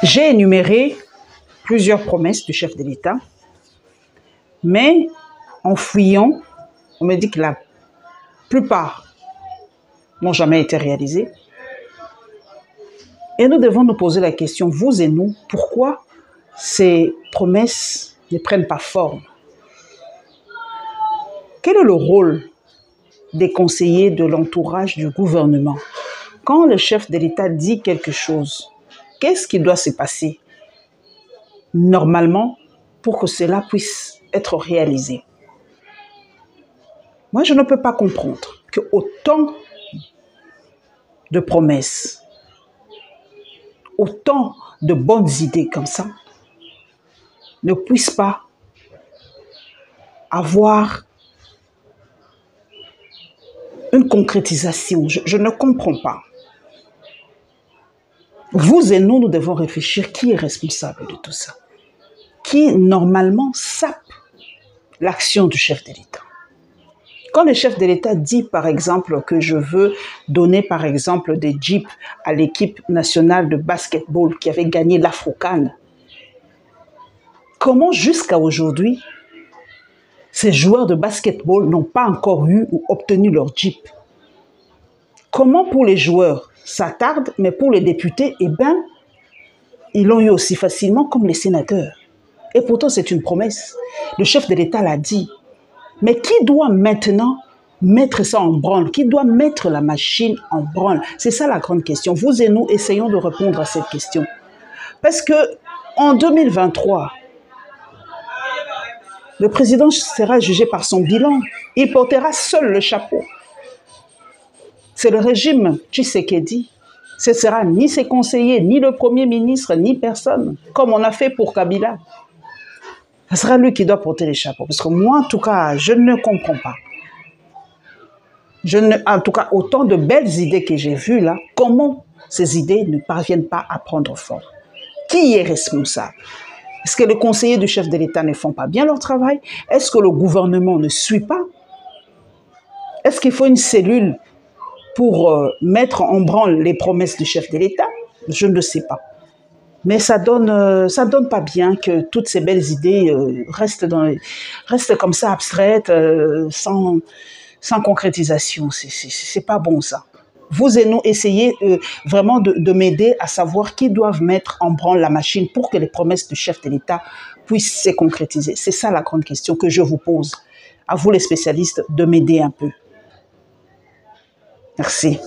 J'ai énuméré plusieurs promesses du chef de l'État, mais en fouillant, on me dit que la plupart n'ont jamais été réalisées. Et nous devons nous poser la question, vous et nous, pourquoi ces promesses ne prennent pas forme? Quel est le rôle des conseillers de l'entourage du gouvernement? Quand le chef de l'État dit quelque chose, qu'est-ce qui doit se passer normalement pour que cela puisse être réalisé? Moi, je ne peux pas comprendre que autant de promesses, autant de bonnes idées comme ça ne puissent pas avoir une concrétisation. Je ne comprends pas. Vous et nous, nous devons réfléchir qui est responsable de tout ça. Qui, normalement, sape l'action du chef de l'État. Quand le chef de l'État dit, par exemple, que je veux donner, par exemple, des jeeps à l'équipe nationale de basketball qui avait gagné l'Afro-CAN, comment jusqu'à aujourd'hui, ces joueurs de basketball n'ont pas encore eu ou obtenu leur jeep? Comment pour les joueurs, ça tarde, mais pour les députés, eh bien, ils l'ont eu aussi facilement comme les sénateurs. Et pourtant, c'est une promesse. Le chef de l'État l'a dit. Mais qui doit maintenant mettre ça en branle? Qui doit mettre la machine en branle? C'est ça la grande question. Vous et nous essayons de répondre à cette question. Parce que en 2023, le président sera jugé par son bilan. Il portera seul le chapeau. C'est le régime Tshisekedi. Ce ne sera ni ses conseillers, ni le Premier ministre, ni personne, comme on a fait pour Kabila. Ce sera lui qui doit porter les chapeaux. Parce que moi, en tout cas, je ne comprends pas. En tout cas, autant de belles idées que j'ai vues là, comment ces idées ne parviennent pas à prendre forme? Qui est responsable? Est-ce que les conseillers du chef de l'État ne font pas bien leur travail? Est-ce que le gouvernement ne suit pas? Est-ce qu'il faut une cellule pour mettre en branle les promesses du chef de l'État? Je ne le sais pas. Mais ça donne pas bien que toutes ces belles idées restent comme ça abstraites, sans concrétisation. C'est pas bon ça. Vous et nous, essayez vraiment de m'aider à savoir qui doivent mettre en branle la machine pour que les promesses du chef de l'État puissent se concrétiser. C'est ça la grande question que je vous pose. À vous les spécialistes de m'aider un peu. Merci.